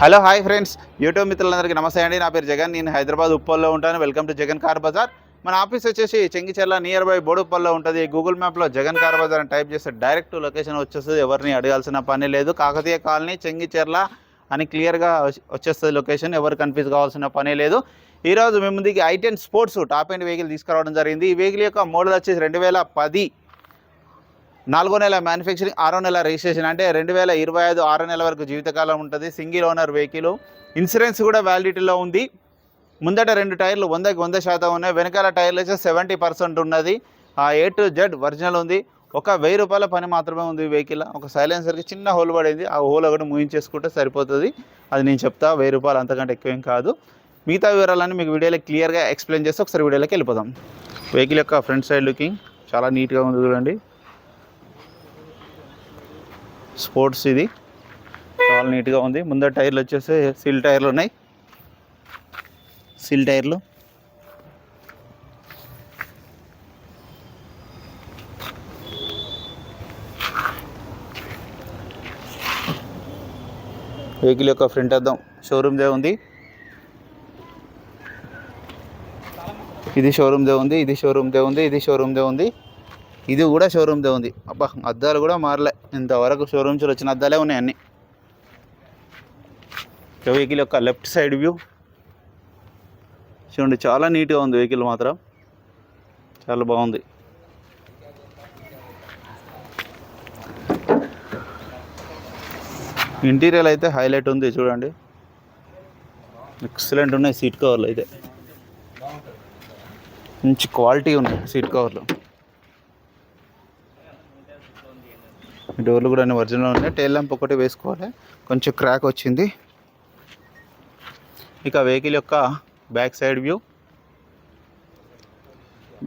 Hello hi friends, YouTube మిత్రులందరికీ నమస్తే అండి. నా పేరు జగన్. నేను హైదరాబాద్ ఉప్పల్లో ఉంటాను. Welcome to Jagan car Bazaar. మన ఆఫీస్ వచ్చేసి చెంగిచెర్ల నియర్ బై బోడుప్పల్లో ఉంటుంది. గూగుల్ మ్యాప్లో జగన్ కార్ బజార్ అని టైప్ చేస్తే డైరెక్ట్ లొకేషన్ వచ్చేస్తుంది. ఎవరిని అడగాల్సిన పని లేదు. కాకతీయ కాలనీ చెంగిచెర్ల అని క్లియర్గా వచ్చేస్తుంది లొకేషన్. ఎవరు కన్ఫ్యూజ్ కావాల్సిన పని లేదు. ఈరోజు మేము ముందుకి i10 sports top end vehicle తీసుకురావడం జరిగింది. ఈ వెహికల్ యొక్క మోడల్ వచ్చేసి 2010 4వ నెల మ్యానుఫ్యాక్చరింగ్, 6వ నెల రిజిస్ట్రేషన్. అంటే 2025 6వ నెల వరకు జీవితకాలం ఉంటుంది. Single owner vehicle. ఇన్సూరెన్స్ కూడా వ్యాలిడిటీలో ఉంది. ముందట 2 టైర్లు 100కి 100% ఉన్నాయి. వెనకాల టైర్లు వచ్చి 70% ఉన్నది. A to Z ఒరిజినల్ ఉంది. ఒక 1000 రూపాయల పని మాత్రమే ఉంది వెహికల్. ఒక సైలెన్సర్కి చిన్న హోల్ పడింది. ఆ హోల్ ఒకటి ముగించేసుకుంటే సరిపోతుంది. అది నేను చెప్తా, 1000 రూపాయలు అంతకంటే ఎక్కువేం కాదు. మిగతా వివరాలన్నీ మీకు వీడియోలో క్లియర్గా ఎక్స్ప్లెయిన్ చేస్తే ఒకసారి వీడియోలోకి వెళ్ళిపోదాం. వెహికల్ యొక్క ఫ్రంట్ సైడ్ లుకింగ్ చాలా నీట్గా ఉంది చూడండి. స్పోర్ట్స్ ఇది చాలా నీట్గా ఉంది. ముందర టైర్లు వచ్చేసి సీల్ టైర్లు ఉన్నాయి. సీల్ టైర్లు వెహికల్ యొక్క ఫ్రంట్ అద్దం షోరూమ్దే ఉంది. ఇది షోరూమ్దే ఉంది. ఇది షోరూమ్దే ఉంది. ఇది షోరూమ్దే ఉంది. ఇది కూడా షోరూమ్దే ఉంది. అబ్బా, అద్దాలు కూడా మారలే. ఇంతవరకు షోరూమ్స్ వచ్చిన అద్దాలే ఉన్నాయి అన్నీ. వెహికల్ యొక్క లెఫ్ట్ సైడ్ వ్యూ చూడండి, చాలా నీట్గా ఉంది. వెహికల్ మాత్రం చాలా బాగుంది. ఇంటీరియర్ అయితే హైలైట్ ఉంది చూడండి. ఎక్సలెంట్ ఉన్నాయి. సీట్ కవర్లు అయితే మంచి క్వాలిటీ ఉన్నాయి. సీట్ కవర్లు, డోర్లు కూడా అన్ని ఒరిజినల్ ఉన్నాయి. టైల్ ల్యాంప్ ఒకటి వేసుకోవాలి, కొంచెం క్రాక్ వచ్చింది. ఇక వెహికల్ యొక్క బ్యాక్ సైడ్ వ్యూ,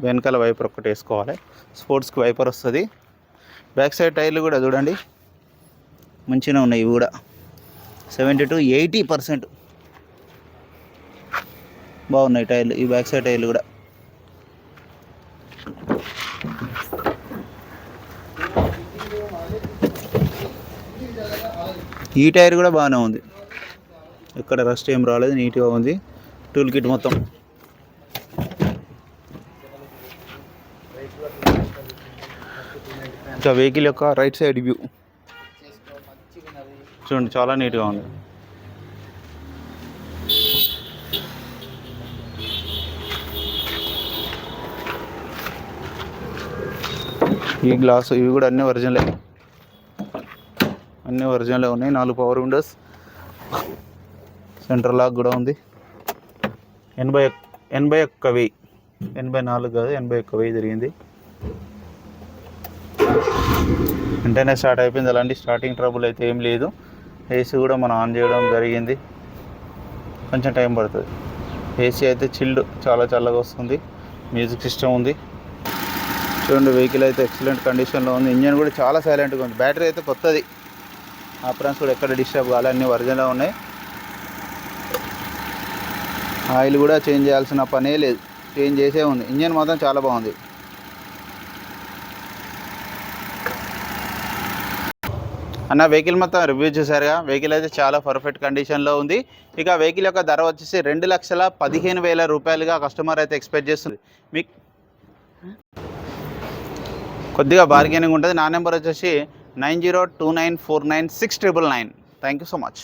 వెనకాల వైపర్ ఒకటి వేసుకోవాలి. స్పోర్ట్స్కి వైపర్ వస్తుంది. బ్యాక్ సైడ్ టైర్లు కూడా చూడండి మంచిగా ఉన్నాయి. ఇవి కూడా 70 to 80% బాగున్నాయి టైర్లు. ఈ బ్యాక్ సైడ్ టైర్లు కూడా ఈ టైర్ కూడా బాగానే ఉంది. ఎక్కడ రస్ట్ ఏం రాలేదు, నీట్గా ఉంది. టూల్ కిట్ మొత్తం. ఇంకా వెహికల్ యొక్క రైట్ సైడ్ వ్యూ చూడండి, చాలా నీట్గా ఉంది. ఈ గ్లాసు ఇవి కూడా అన్నీ ఒరిజినలే. అన్నీ ఒరిజినలే ఉన్నాయి. 4 పవర్ విండోస్, సెంటర్ లాక్ కూడా ఉంది. 81,000 84 కాదు, 81,000 తిరిగింది. వెంటనే స్టార్ట్ అయిపోయింది. అలాంటి స్టార్టింగ్ ట్రబుల్ అయితే ఏం లేదు. ఏసీ కూడా మనం ఆన్ చేయడం జరిగింది. కొంచెం టైం పడుతుంది. ఏసీ అయితే చిల్డ్, చాలా చల్లగా వస్తుంది. మ్యూజిక్ సిస్టమ్ ఉంది. చూడండి, వెహికల్ అయితే ఎక్సలెంట్ కండిషన్లో ఉంది. ఇంజన్ కూడా చాలా సైలెంట్గా ఉంది. బ్యాటరీ అయితే కొత్తది. ఆపరెన్స్ కూడా ఎక్కడ డిస్టర్బ్ కాలే, అన్నీ ఒరిజినల్గా ఉన్నాయి. ఆయిల్ కూడా చేంజ్ చేయాల్సిన పనే లేదు, చేంజ్ చేసే ఉంది. ఇంజన్ మాత్రం చాలా బాగుంది. అన్న వెహికల్ మొత్తం రివ్యూ చూసారుగా. వెహికల్ అయితే చాలా పర్ఫెక్ట్ కండిషన్లో ఉంది. ఇక వెహికల్ యొక్క ధర వచ్చేసి 2,15,000 రూపాయలుగా కస్టమర్ అయితే ఎక్స్పెక్ట్ చేస్తుంది. మీకు కొద్దిగా బార్గెనింగ్ ఉంటుంది. నా నెంబర్ వచ్చేసి 9029496999. Thank you so much.